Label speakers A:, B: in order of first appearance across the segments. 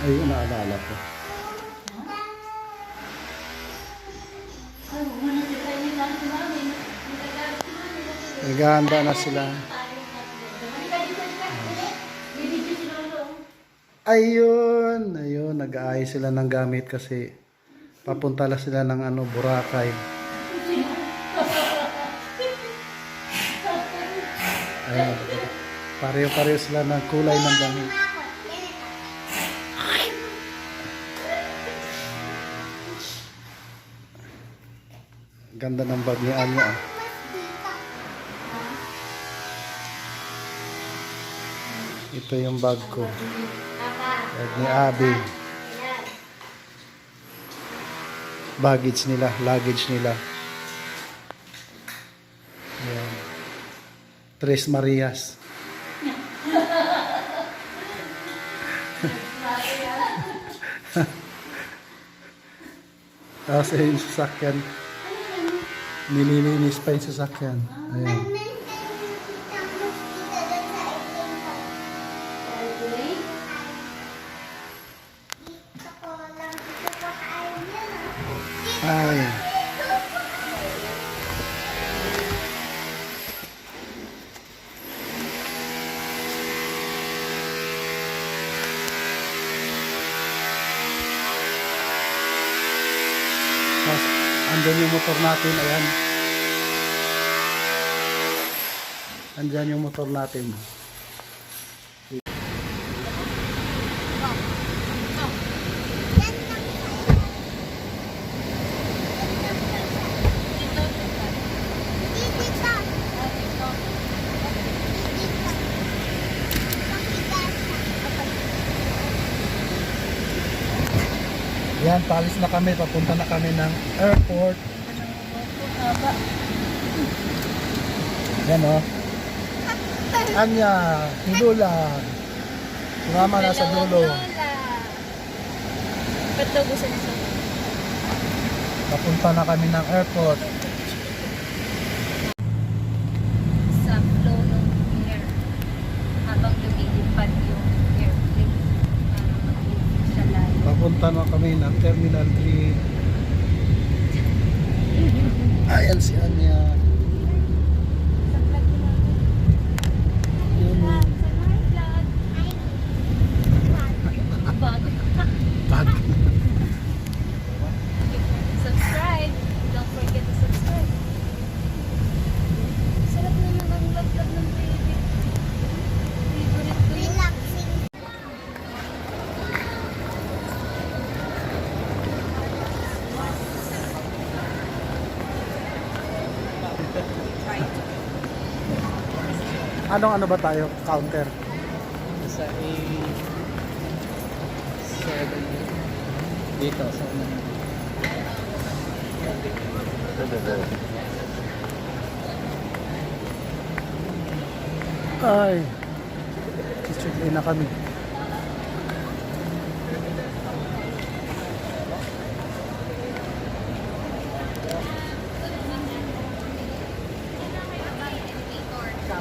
A: Ayun, naalala ko. Naghahanda na sila. Ayun, ayun, nag-aayos sila ng gamit kasi papunta lang sila ng Boracay. Ayun, pareho-pareho sila ng kulay ng damit. Ganda ng bag ni Anya. Ito yung bag ko. Bag ni Abby. Luggage nila. Ayan. Tres Marias. Tapos yung sasakyan. Nililinis pa yung sasakyan. Ayan. Ay. Tapos, andyan yung motor natin. Ayan. Andyan yung motor natin. Yan, palis na kami. Papunta na kami ng airport. Yan o. Anya, Hilula. Sumama na sa dulo. Papunta na kami ng airport.
B: Sa flow ng air habang lumilipad yung airplane para mag-ibig siya layo.
A: Papunta na kami ng Terminal 3. Ayan si Anya. Yun o. Bag.
B: Subscribe. Don't forget to subscribe. Sarap na naman vlog-vlog ng baby. Favorite ko yun.
A: Ano ba tayo? Counter.
C: Sa A7 dito sa unang.
A: Ay. Check-in na kami.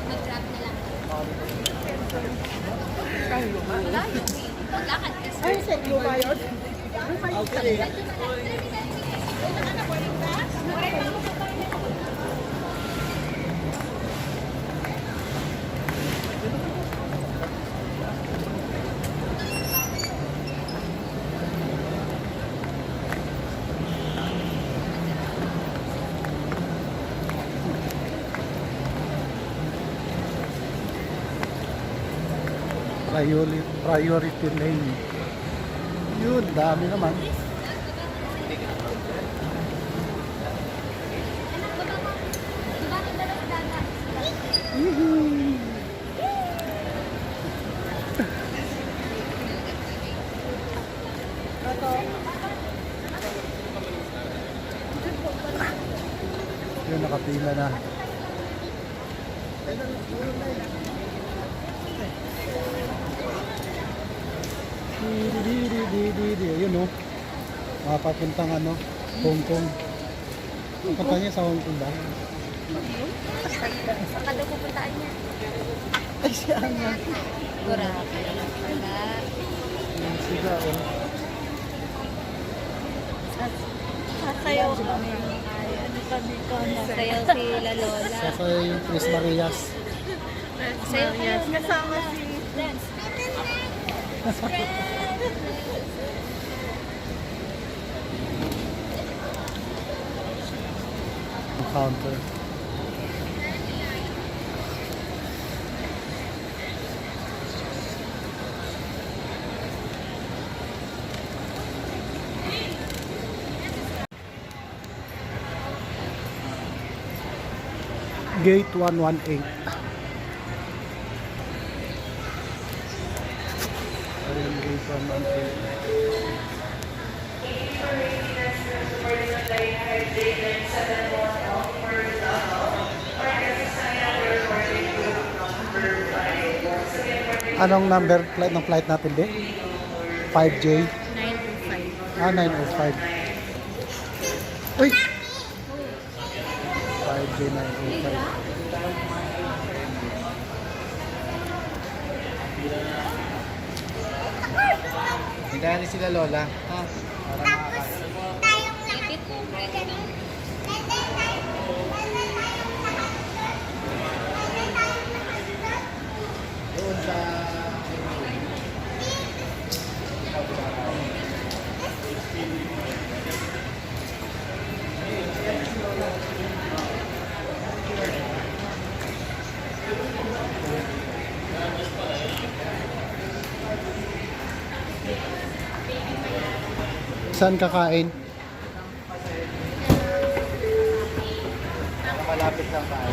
B: Mag-grab na lang. Layo. Paglakad kasi.
D: Ay, sa iyo ba yun?
A: Priority lane. Yun, dami naman. Yun, nakapila na. Ayun o. Mapapuntang Hong Kong. Punta niya sa Hong Kong ba?
B: Saka daw pupuntaan niya.
A: Ay, siya nga.
B: Boracay. Wala.
A: Siga, oh.
B: Sasayaw kami. Ay, ano kami ko? Sasayaw si La Lola.
A: Saka yung Chris Marias.
B: Sasayaw kayo. Kasama si... Dance.
A: Counter. Gate 118. Ayun, gate 118. Anong number flight ng flight natin, be? 5J?
B: 905.
A: 905. Uy! 5J 905.
C: Hintayin ni sila Lola. Ha? Para makakain.
B: Ipit mo.
C: Doon sa...
A: Saan kakain?
C: Malapit lang tayo.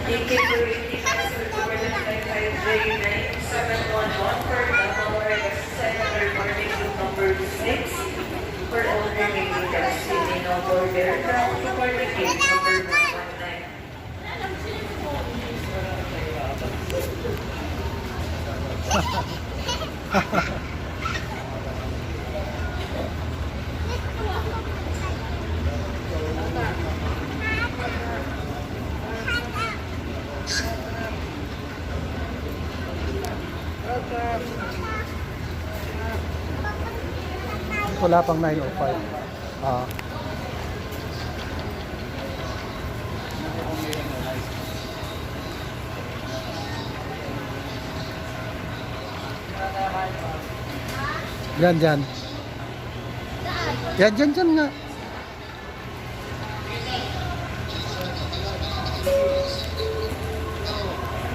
D: For all remaining casting of order, ground to boarding gate number 119.
A: Wala pang 905. Ah. Yan, dyan. Yan, dyan, dyan nga.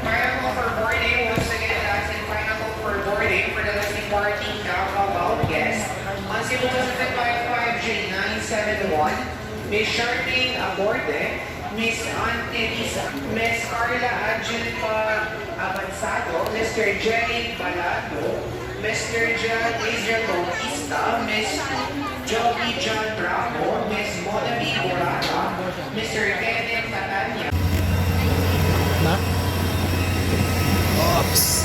D: Pineapple for boarding, once again, that's in pineapple for boarding for the listing party about guests. On Cebu Pacific 55J971, Miss Charlene Aborde, Miss Antelisa, Miss Carla Angelica Avanzado, Mr. Jenny Balado, Mr. John Israel Bautista, Miss Joby John Bravo, Miss Monabi Borata, Mr. Kenneth Catania.
A: Na?
C: Oops!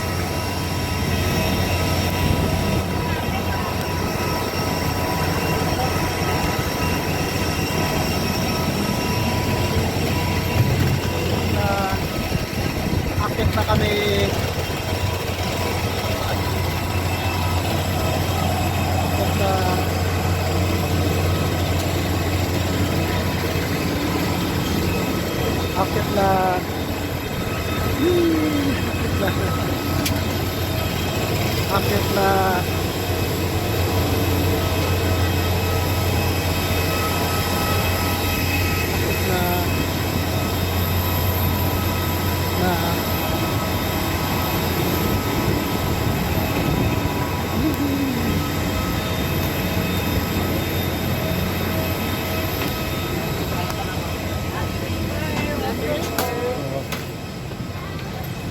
A: Akit na kami. Akit na. Akit na. Akit na. Akit na. Na.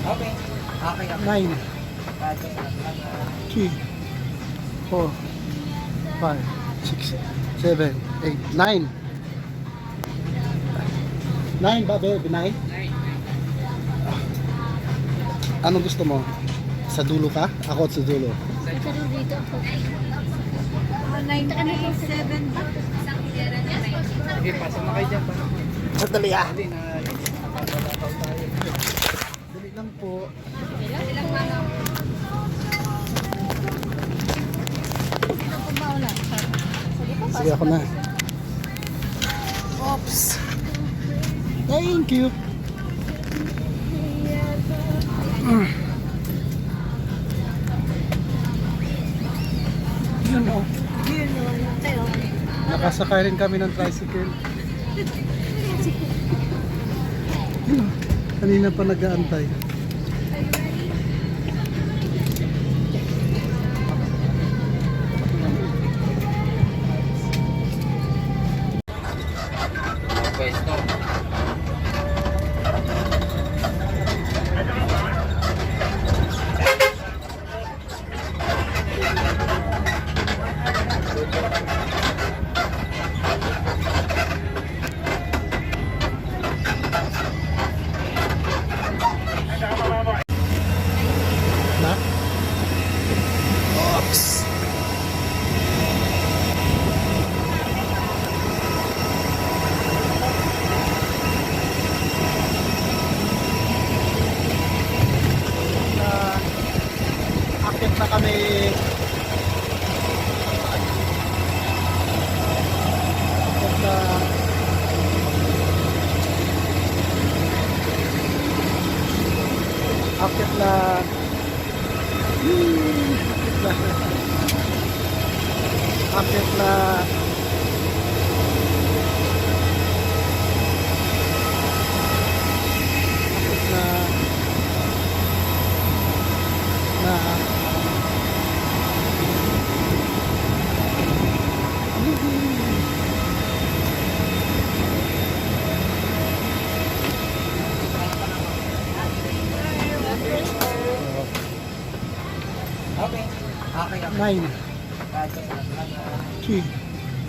C: Okay. Okay ka.
A: 9, 3, 4, 5, 6, 7, 8, 9. 9 ba, babe? 9? Anong gusto mo? Sa dulo ka? Ako sa dulo.
B: Ito rin dito ako. 997 ba?
C: Sige, pasok na kayo dyan.
A: Sandali ah.
C: Dali na. Nakapalataw tayo.
A: Dali lang po.
B: Ilang manong.
A: Sige, ako na. Oops. Thank you. Yun o. Nakasakay rin kami ng tricycle. Yun o. Kanina pa nag-aantay.
C: Pwesto.
A: Na? Oops. Akit na kami. Akit na. Akit na. Akit na. Akit na. Na.
C: Okay. Okay.
A: 9. Key.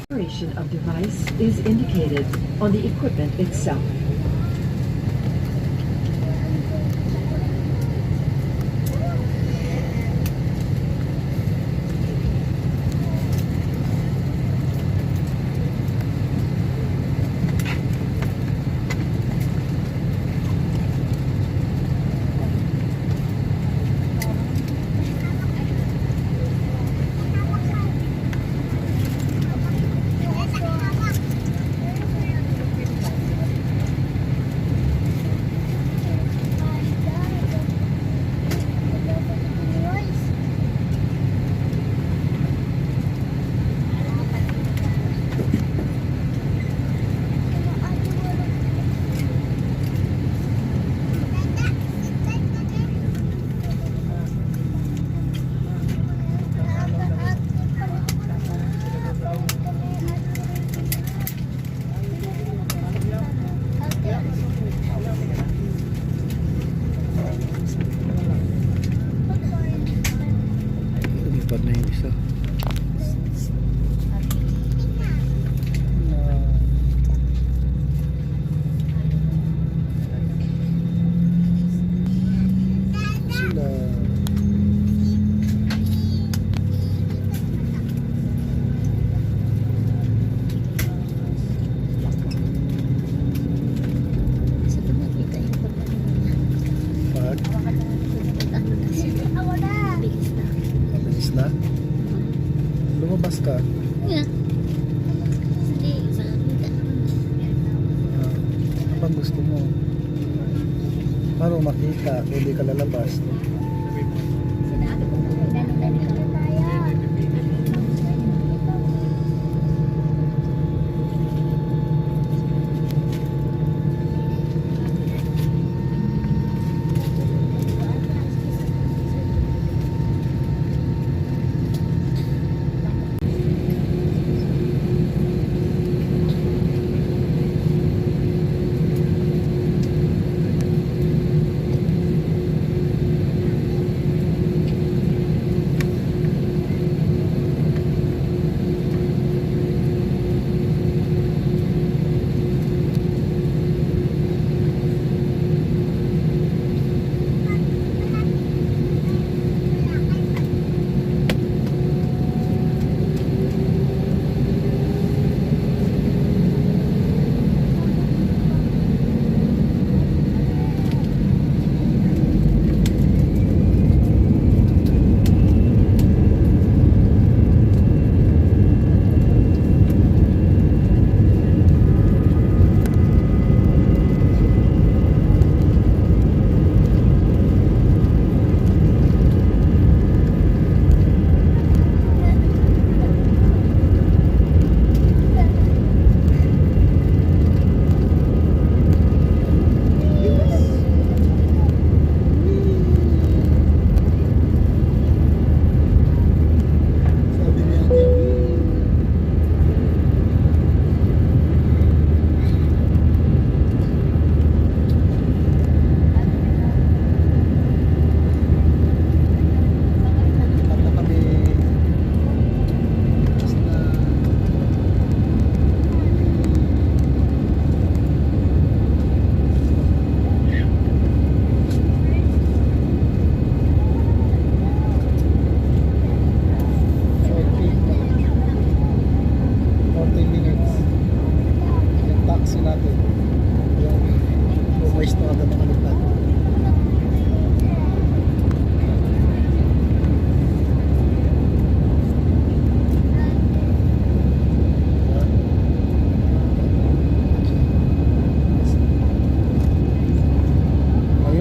E: Operation of device is indicated on the equipment itself.
A: Lumipad na yung isa. Sila. Pag mabilis na. Lumabas ka. Ano bang gusto mo? Paano makita kung hindi ka lalabas?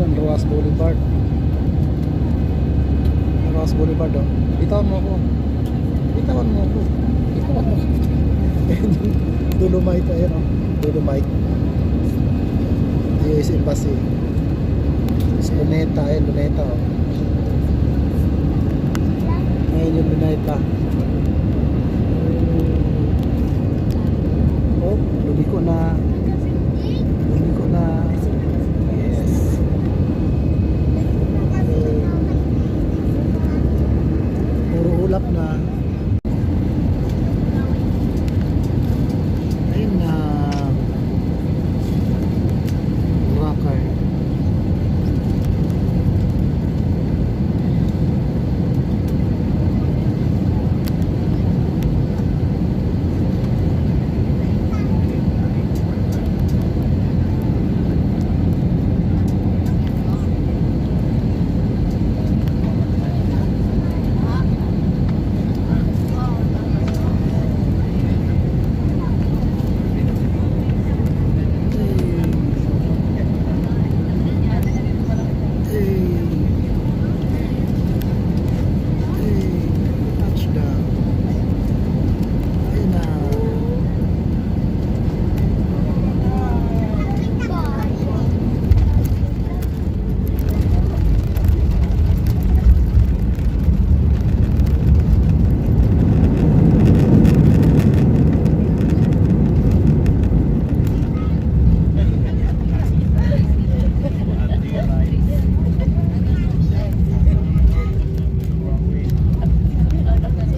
A: Ayun, Roas Boulevard. Roas Boulevard, oh. Bitawan mo ako. Bitawan mo ako. Bitawan mo ako. Ayun, Dolomite, ayun, oh. Dolomite. US Embassy. Luneta, ayun, Luneta, oh. Ayun yung Luneta. Oh, lumiko na. Lumiko na. Yes. Puro ulap na. Ayun na. Boracay.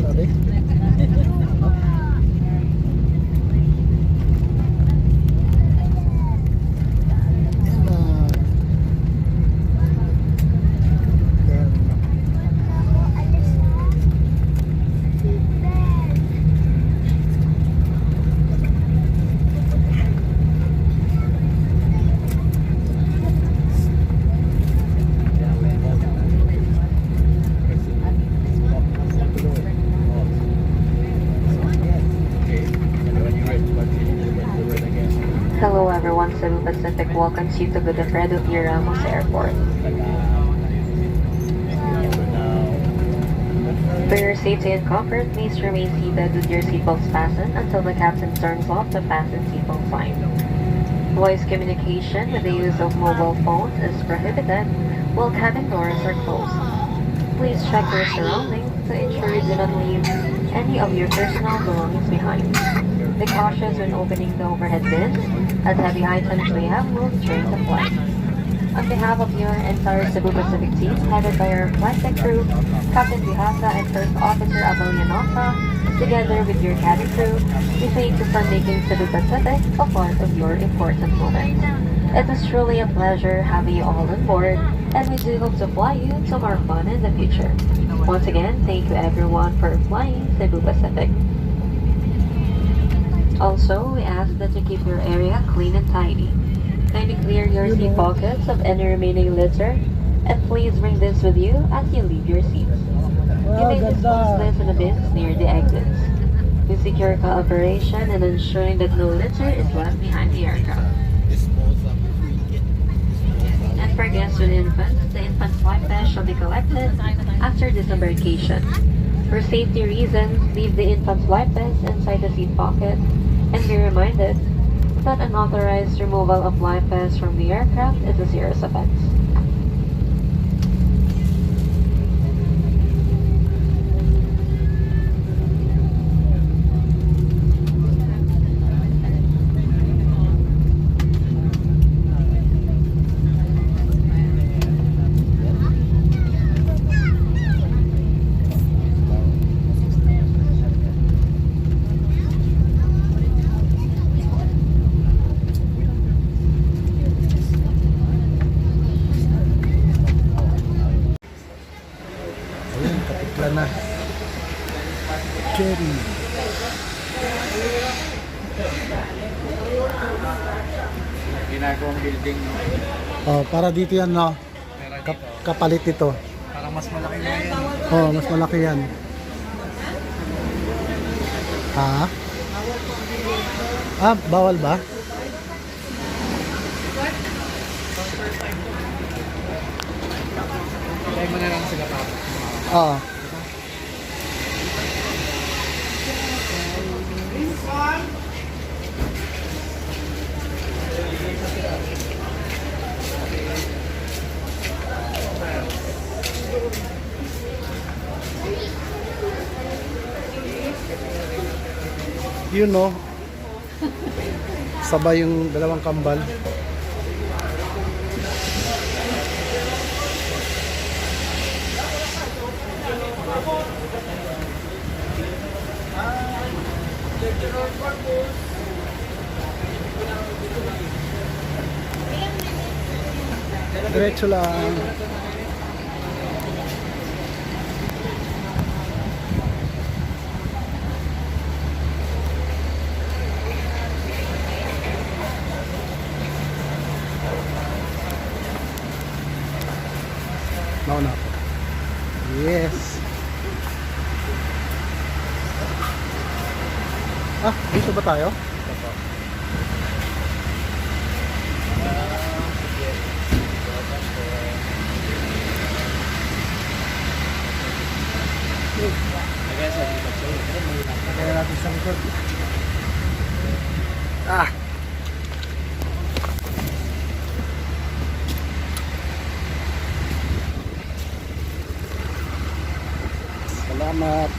A: Sabi? Yan na. Yan na.
F: Hello everyone, Cebu Pacific welcomes you to Godofredo P. Ramos Airport. For your safety and comfort, please remain seated with your seatbelts fastened until the captain turns off the fasten seatbelt sign. Voice communication with the use of mobile phones is prohibited while cabin doors are closed. Please check your surroundings to ensure you do not leave any of your personal belongings behind. Be cautious when opening the overhead bins, as heavy items may have moved during the flight. On behalf of your entire Cebu Pacific team, headed by our flight deck crew, Captain Bihasa and First Officer Abel Yanota, together with your cabin crew, we thank you for making Cebu Pacific a part of your important moment. It is truly a pleasure having you all on board, and we do hope to fly you to more fun in the future. Once again, thank you everyone for flying Cebu Pacific. Also, we ask that you keep your area clean and tidy. Kindly clear your seat pockets of any remaining litter, and please bring this with you as you leave your seats. You may dispose this in the bins near the exits. We seek your cooperation in ensuring that no litter is left behind the aircraft. And for guests with infants, the infant flight pass shall be collected after disembarkation. For safety reasons, leave the infant's flight pass inside the seat pocket and be reminded that unauthorized removal of life vests from the aircraft is a serious offense.
A: Ayun, kapitla na. Cherry.
C: Ginagawang building, no?
A: Oh, para dito yan, no? Kapalit ito.
C: Parang mas malaki na yan.
A: Oh, mas malaki yan. Ha? Ah, bawal ba? Ah. Yun no. Sabay yung dalawang kambal. Diretso lang. Nauna ako. Yes. Ah, dito ba tayo? Kaya natin sa likod. Ah! Salamat.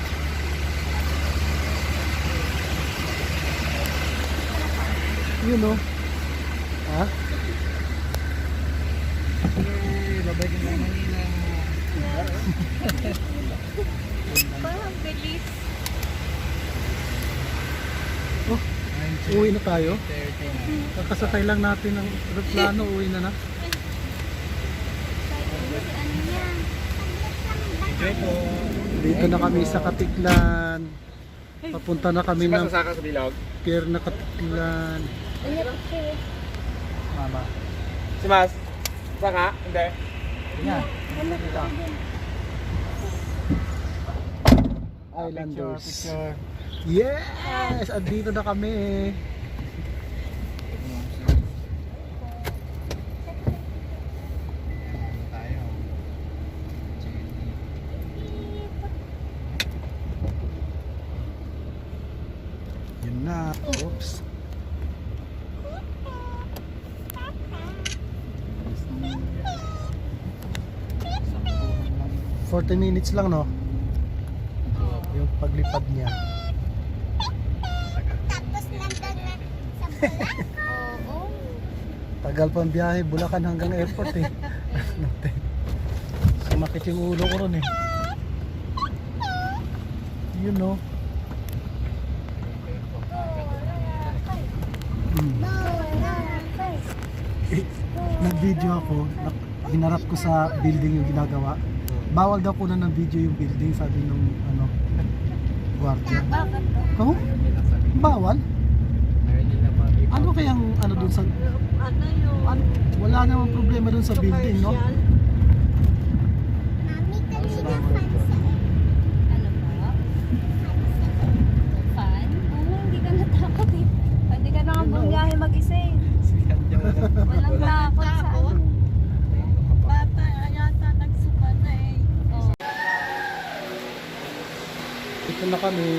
A: Yun o. Ha?
C: Babay ka na Manila.
B: Parang bilis.
A: Oh, uwi na tayo. Kakasakay lang natin ng aeroplano, uwi na na.
C: Enjoy po.
A: Dito na kami sa Katiklan. Papunta na kami ng
C: Saka sa bilog.
A: pier na Katiklan. Mama.
C: Si Mas. Saka? Hindi.
A: Yan. Islanders.
C: Picture.
A: Yes! Andito na kami.
C: Tayo.
A: Yun na. Oops. $40 minutes lang, no? Yung paglipad niya.
B: Tapos nandun na sa Bulacan. Oo.
A: Tagal pang biyahe, Bulacan hanggang airport eh. Sumakit yung ulo ko ron eh. You know. Nag-video ako, hinarap ko sa building yung ginagawa. Bawal daw kunan ng video yung building, sabi nung ano, guardia.
B: Bakit to?
A: Oh? Bawal? Ano kayang ano dun sa...
B: Ano yun?
A: Wala namang problema dun sa building, no?
B: Mami, kanina Ano ba? Fan? Oo, hindi ka natakot eh. Hindi ka na nga bumiyahe mag-isa eh. Walang takot sa ano. Bata, yata nagsuka na eh. Oh.
A: Ito na kami.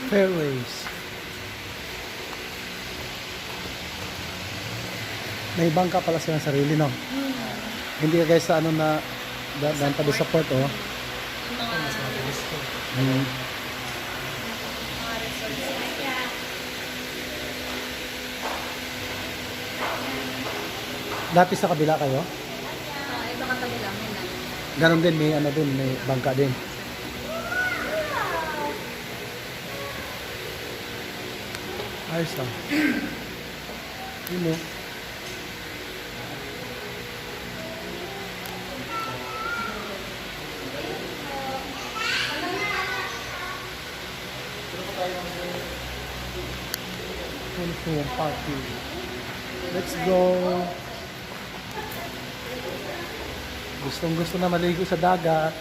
A: Fairways. May bangka pala silang sarili, no? Hindi ka guys sa ano na daan pa doon sa port, oh. Dati sa kabila kayo?
B: Ito katabi lang nila.
A: Ganon din, may ano din, may bangka din. Ayos lang. Yun mo. Party. Let's go. Gustong gusto na maligo sa dagat.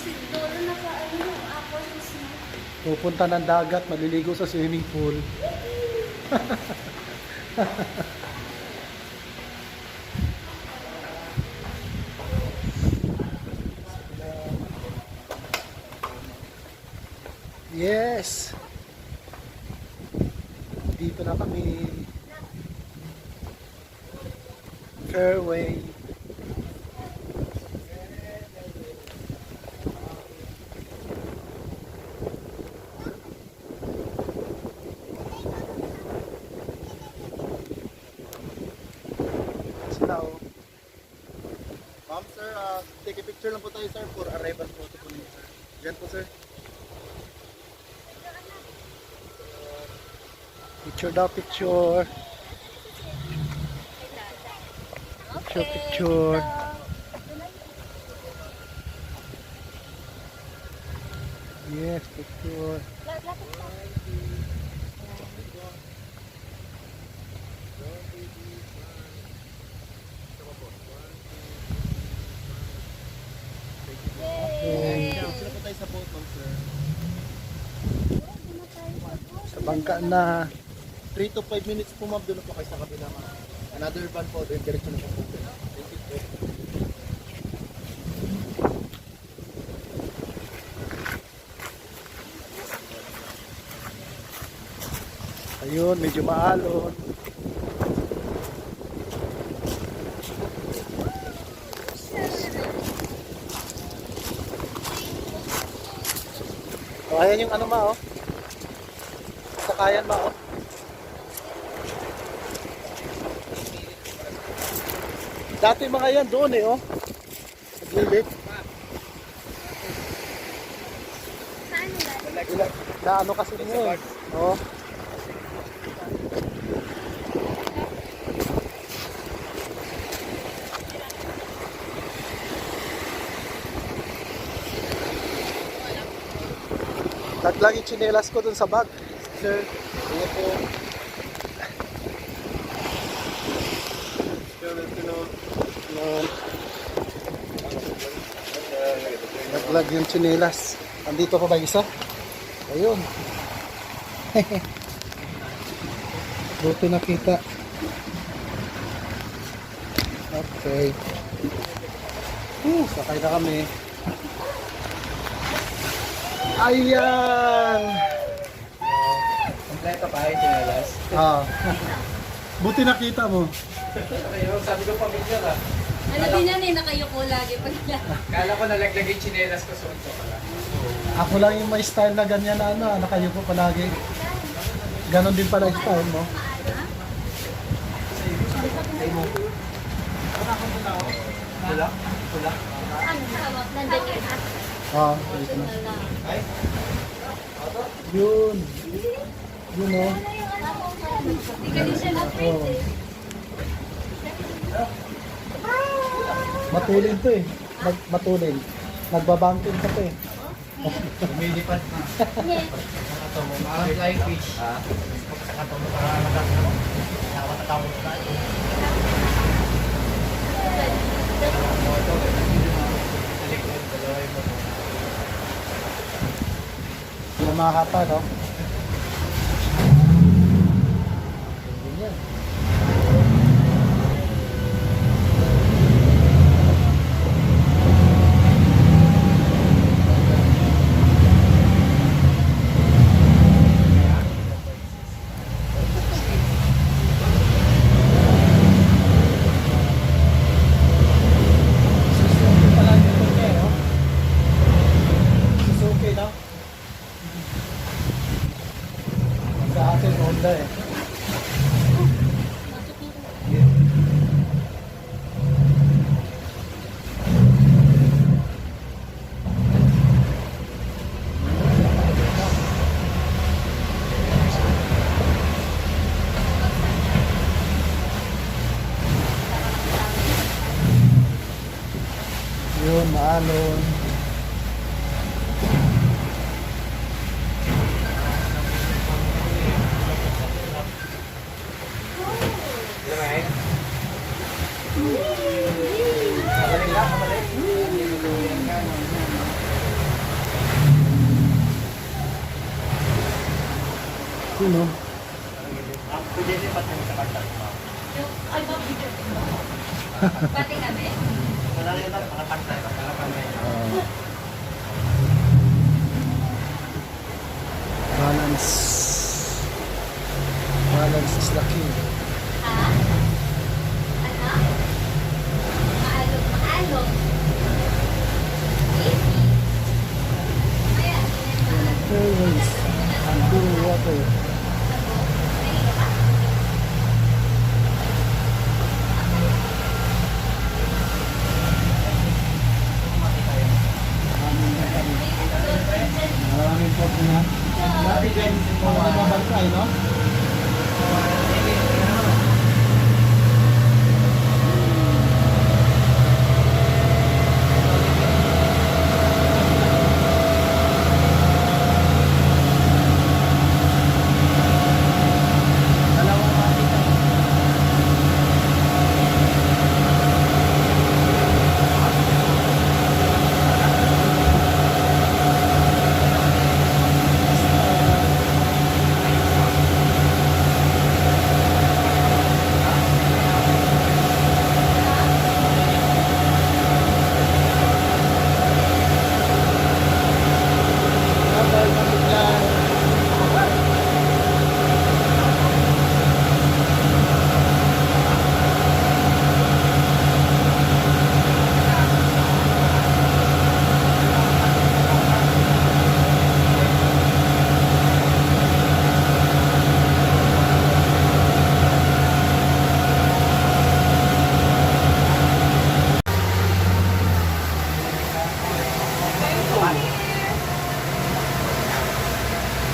B: Si Doro naka-ano, ako sa
A: Pupunta ng dagat, maliligo sa swimming pool. Yes! Dito na kami. Fairway. Sila oh.
C: Ma'am, sir, take a picture lang po tayo, sir, for arrival photo po ninyo, sir. Diyan po, sir.
A: Picture daw, picture. Picture, picture. Yes, picture. Okay.
C: Sila po tayo sa boat, ma'am, sir.
A: Sa bangka na.
C: 3 to 5 minutes po, ma'am, doon na po kayo sa kabila, ma'am. Another van po, then diretso na po po. Thank you po.
A: Ayun, medyo maalon. Oh, ayan yung ano ma oh. Sakayan ma oh. Dati mga yan doon eh oh. Naglilip.
B: Saan nila?
A: Na ano kasi niya eh. Oh. Taglang yung tsinelas ko dun sa bag.
C: Sir, ano po? Sir, welcome.
A: Yun. Naglag yung tsinelas. Andito pa ba isa? Ayun. Buti nakita. Okay. Sakay na kami. Ayan!
C: Kompleto pa yung tinalas.
A: Ah. Buti nakita mo.
C: Ayun, sabi ko pamilya ka.
B: Alam din yan eh, nakayuko lagi pag
C: Kala ko nalaglag yung chinelas ko, suot ko pala.
A: Ako lang yung may style na ganyan na ano, nakayuko palagi. Ganon din pala yung style mo.
C: Wala? Wala?
B: Ano tawag? Nandun yun ha?
A: Ah, dito na. Yun. Yun oh.
B: Hindi ka din siya na-print
A: Oh.
B: eh.
A: Matulin to eh. Matulin. Nagbabangkin ka to eh.
C: Lumilipad na.
B: Yes.
C: Ito mo, flying fish. Ha? Ito mo, para nakatatawag na.
A: Yamaha pa no? Ganyan. Suzuki pala yung turkey, no? Suzuki, no? Sa atin, Honda eh. Yun, maalon. You know,
B: Ay, bakit? Pati kami?
A: balance. Balance is the key.
B: Ha? Ano? Maalog, maalog. Easy. Kaya,
A: Always under water. Maraming po na. Dati din mga mabangkay, no?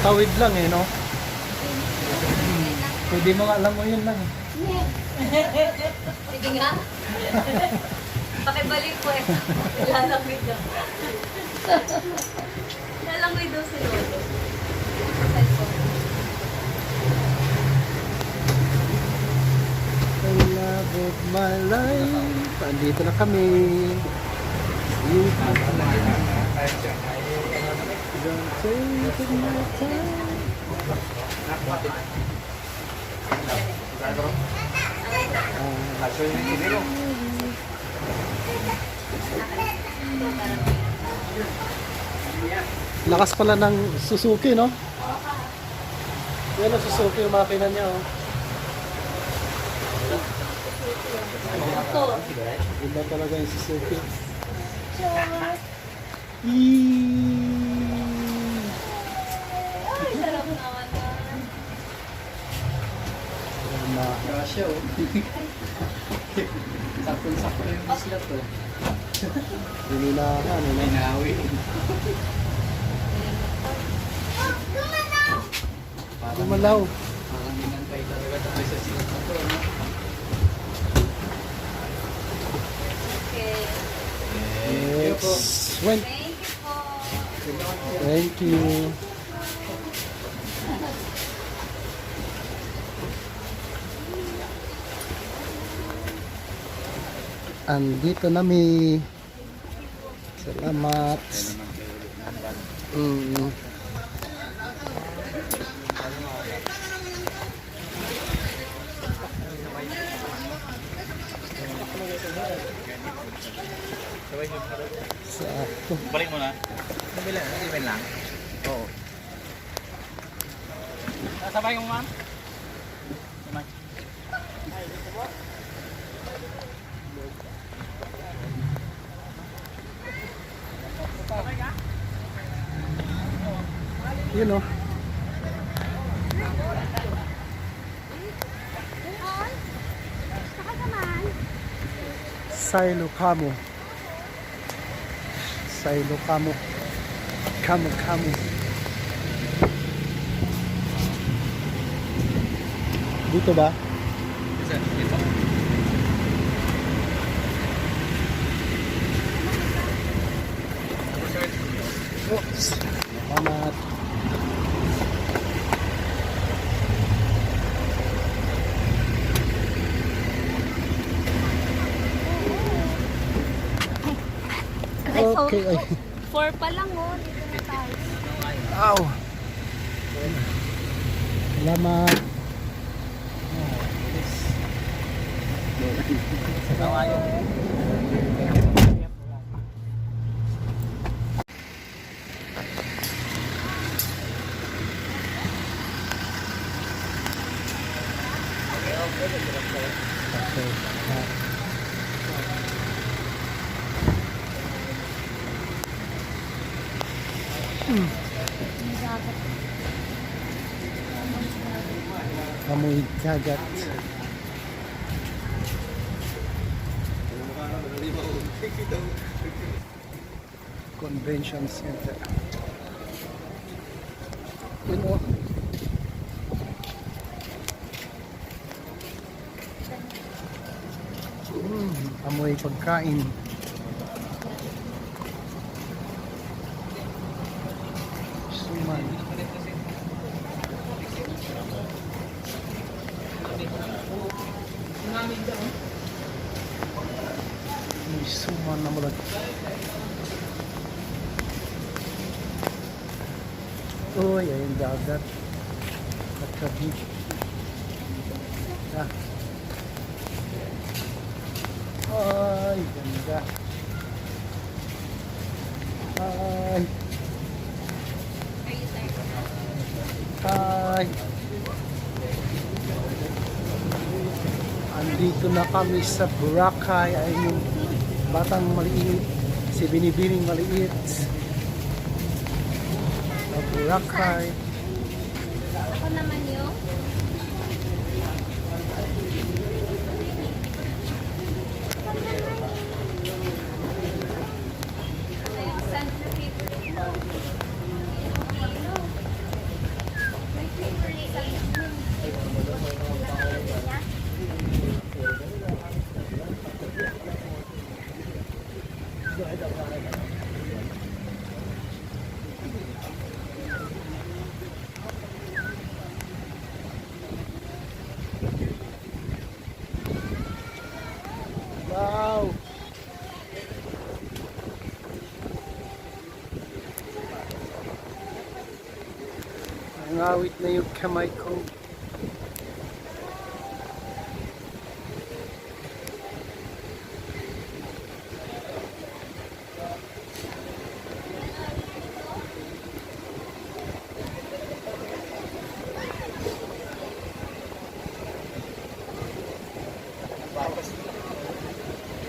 A: Tawid lang eh, no? Pwede mo alam mo yun lang.
B: sige nga. Pakibalik po eh. Lalamig daw. Lalamig daw si Lolo. Cellphone.
A: The love of my life. Andito na kami. Don't take my time. Lakas pala ng Suzuki, no? Yan ang Suzuki yung makina niya, oh.
B: Motor.
A: Iba talaga yung Suzuki.
B: Ay, sarap naman nun.
C: Kasya oh. Sakto-sakto yung islat oh.
A: Hininahan, ano?
C: Inawi.
A: Gumalaw.
C: Parang hinantay talaga tayo sa silat na to, no?
B: Okay.
A: Next. When?
B: Thank you po.
A: Thank you. Andito na mi. Salamat. Sakto.
C: Balik mo na. Nabila, even lang. Oo. Sabay yung ma'am?
A: You know. Silo Camo. Silo Camo. Camo. Dito ba? Oops. Salamat. Okay. Ay.
B: 4 pa lang oh. Dito na tayo.
A: Ow. Salamat. Amoy kagat. Convention Center. Puno. Amoy pagkain. Suman. May suman na mulat. Uy, ayun dagat. At kabi. Ah. Ay, ganda. Ay. Ay. Andito na kami sa Boracay. Ayun yung batang maliit. Si Binibining maliit. Sa Boracay.
B: Ako naman yung
A: Wow! Nangawit na yung kamay ko.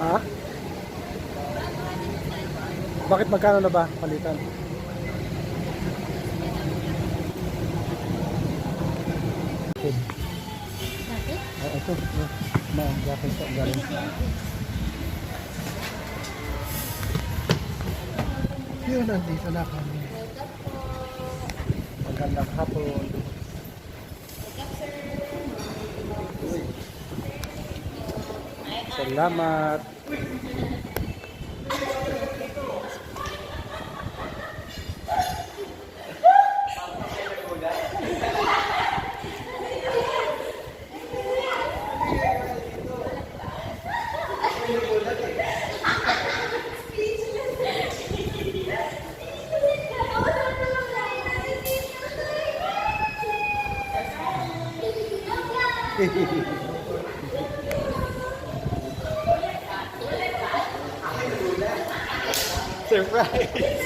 A: Ha? Bakit magkano na ba palitan? Ito. Ma'am, jacket po galing. Yun, nandito na kami. Magandang hapon. Uy. Salamat. Surprise!